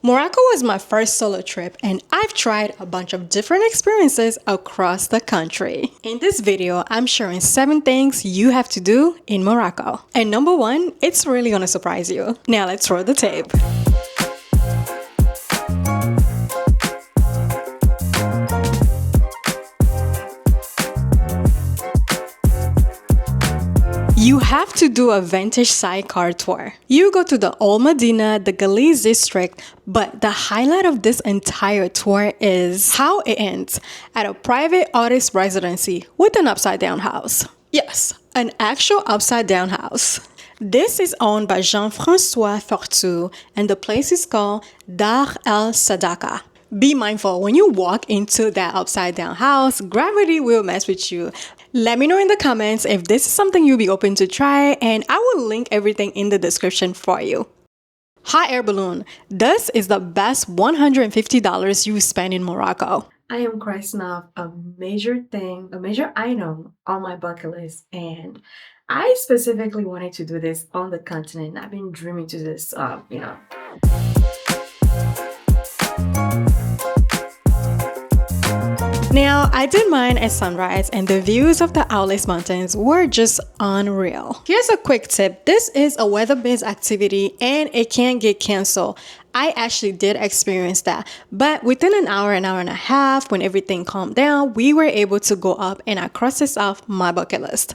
Morocco was my first solo trip and I've tried a bunch of different experiences across the country. In this video, I'm sharing 7 things you have to do in Morocco. And number 1, it's really gonna surprise you. Now let's roll the tape. You have to do a vintage sidecar tour. You go to the Old Medina, the Galiz district, but the highlight of this entire tour is how it ends at a private artist residency with an upside down house. Yes, an actual upside down house. This is owned by Jean-François Fortu and the place is called Dar el Sadaka. Be mindful when you walk into that upside down house, gravity will mess with you. Let me know in the comments if this is something you'll be open to try, and I will link everything in the description for you. Hot air balloon. This is the best $150 you spend in Morocco. I am crossing off a major item on my bucket list, and I specifically wanted to do this on the continent. I've been dreaming to do this, Now, I did mine at sunrise and the views of the Atlas Mountains were just unreal. Here's a quick tip. This is a weather-based activity and it can get canceled. I actually did experience that, but within an hour and a half, when everything calmed down, we were able to go up and I crossed this off my bucket list.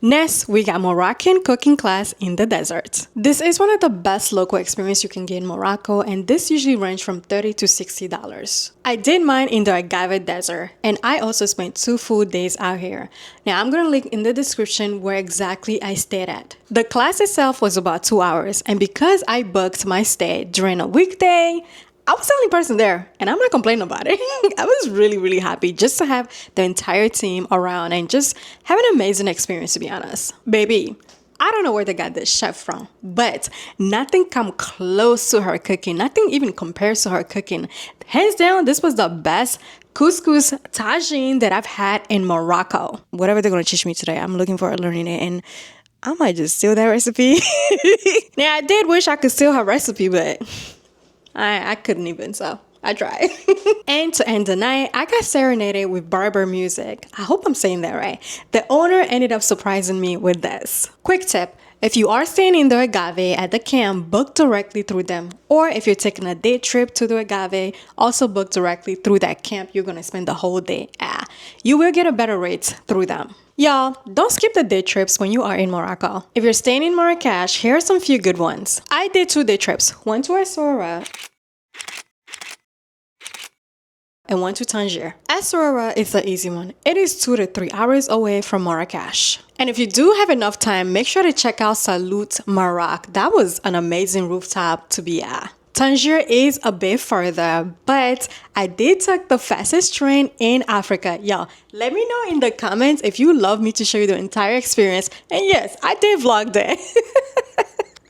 Next, we got Moroccan cooking class in the desert. This is one of the best local experiences you can get in Morocco, and this usually ranges from $30 to $60. I did mine in the Agafay Desert, and I also spent 2 full days out here. Now, I'm gonna link in the description where exactly I stayed at. The class itself was about 2 hours, and because I booked my stay during a weekday, I was the only person there, and I'm not complaining about it. I was really happy just to have the entire team around and just have an amazing experience, to be honest. Baby, I don't know where they got this chef from, but nothing come close to her cooking. Nothing even compares to her cooking. Hands down, this was the best couscous tagine that I've had in Morocco. Whatever they're gonna teach me today, I'm looking forward to learning it, and I might just steal that recipe. Now, I did wish I could steal her recipe, but I couldn't even, so I tried. And to end the night, I got serenaded with Berber music. I hope I'm saying that right. The owner ended up surprising me with this. Quick tip, if you are staying in the Agafay at the camp, book directly through them. Or if you're taking a day trip to the Agafay, also book directly through that camp you're gonna spend the whole day at. You will get a better rate through them. Y'all, don't skip the day trips when you are in Morocco. If you're staying in Marrakech, here are some few good ones. I did 2 day trips, one to Essaouira and one to Tangier. Essaouira is the easy one. It is 2 to 3 hours away from Marrakech. And if you do have enough time, make sure to check out Salut Marak. That was an amazing rooftop to be at. Tangier is a bit further, but I did take the fastest train in Africa. Y'all, let me know in the comments if you love me to show you the entire experience. And yes, I did vlog there.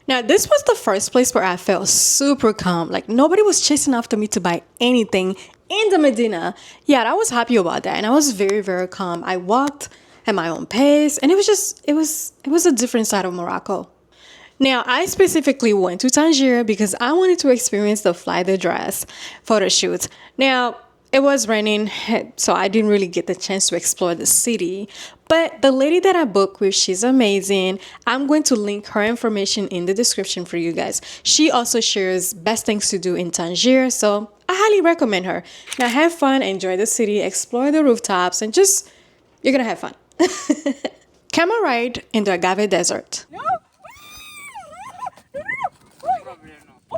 Now, this was the first place where I felt super calm. Like, nobody was chasing after me to buy anything in the Medina. Yeah, I was happy about that. And I was very calm. I walked at my own pace. And it was a different side of Morocco. Now, I specifically went to Tangier because I wanted to experience the fly the dress photo shoot. Now, it was raining, so I didn't really get the chance to explore the city. But the lady that I booked with, she's amazing. I'm going to link her information in the description for you guys. She also shares best things to do in Tangier, so I highly recommend her. Now, have fun, enjoy the city, explore the rooftops, and you're gonna have fun. Camel ride in the Agafay Desert.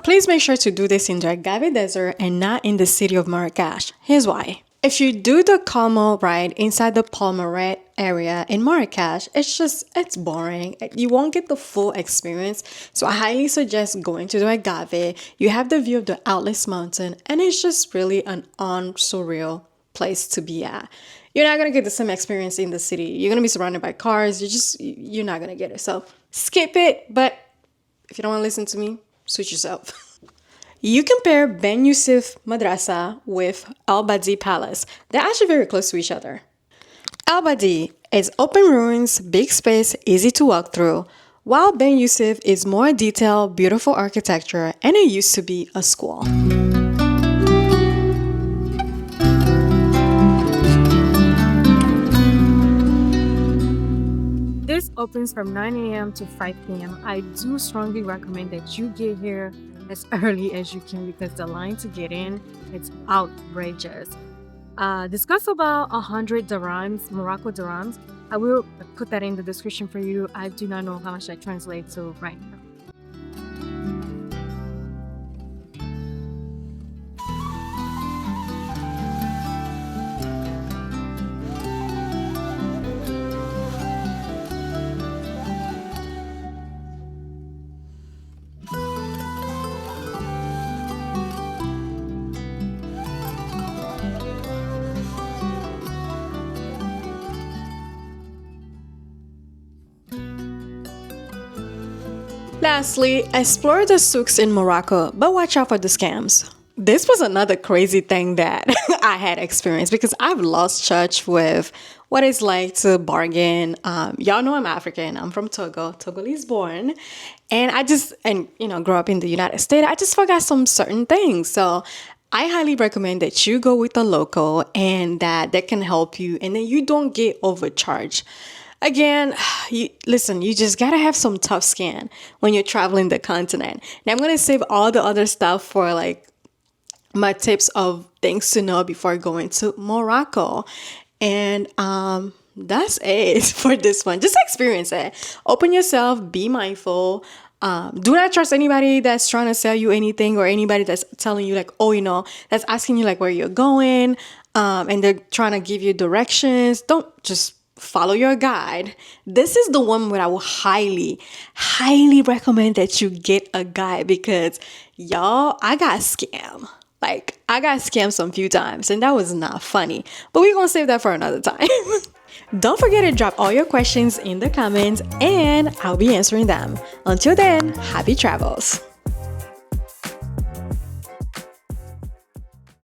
Please make sure to do this in the Agafay Desert and not in the city of Marrakech. Here's why. If you do the Camel ride inside the Palmeret area in Marrakech, it's boring. You won't get the full experience. So I highly suggest going to the Agafay. You have the view of the Atlas Mountain, and it's just really an surreal place to be at. You're not going to get the same experience in the city. You're going to be surrounded by cars. You're not going to get it. So skip it. But if you don't want to listen to me, switch yourself. You compare Ben Youssef Madrasa with Al Badi Palace. They're actually very close to each other. Al Badi is open ruins, big space, easy to walk through, while Ben Youssef is more detailed, beautiful architecture, and it used to be a school. This opens from 9 a.m. to 5 p.m. I do strongly recommend that you get here as early as you can because the line to get in, it's outrageous. This costs about 100 dirhams, Morocco dirhams. I will put that in the description for you. I do not know how much that translates to right now. Lastly, explore the souks in Morocco, but watch out for the scams. This was another crazy thing that I had experienced because I've lost touch with what it's like to bargain. Y'all know I'm African. I'm from Togo, Togolese born. And grew up in the United States. I just forgot some certain things. So I highly recommend that you go with a local and that can help you and then you don't get overcharged. Again, you just gotta have some tough skin when you're traveling the continent. Now I'm gonna save all the other stuff for like my tips of things to know before going to Morocco. And that's it for this one. Just experience it. Open yourself, be mindful. Do not trust anybody that's trying to sell you anything or anybody that's telling you like, that's asking you like where you're going, and they're trying to give you directions. Don't just follow your guide. This is the one where I will highly, highly recommend that you get a guide because y'all, I got scammed. Like I got scammed some few times and that was not funny, but we're going to save that for another time. Don't forget to drop all your questions in the comments and I'll be answering them. Until then, happy travels.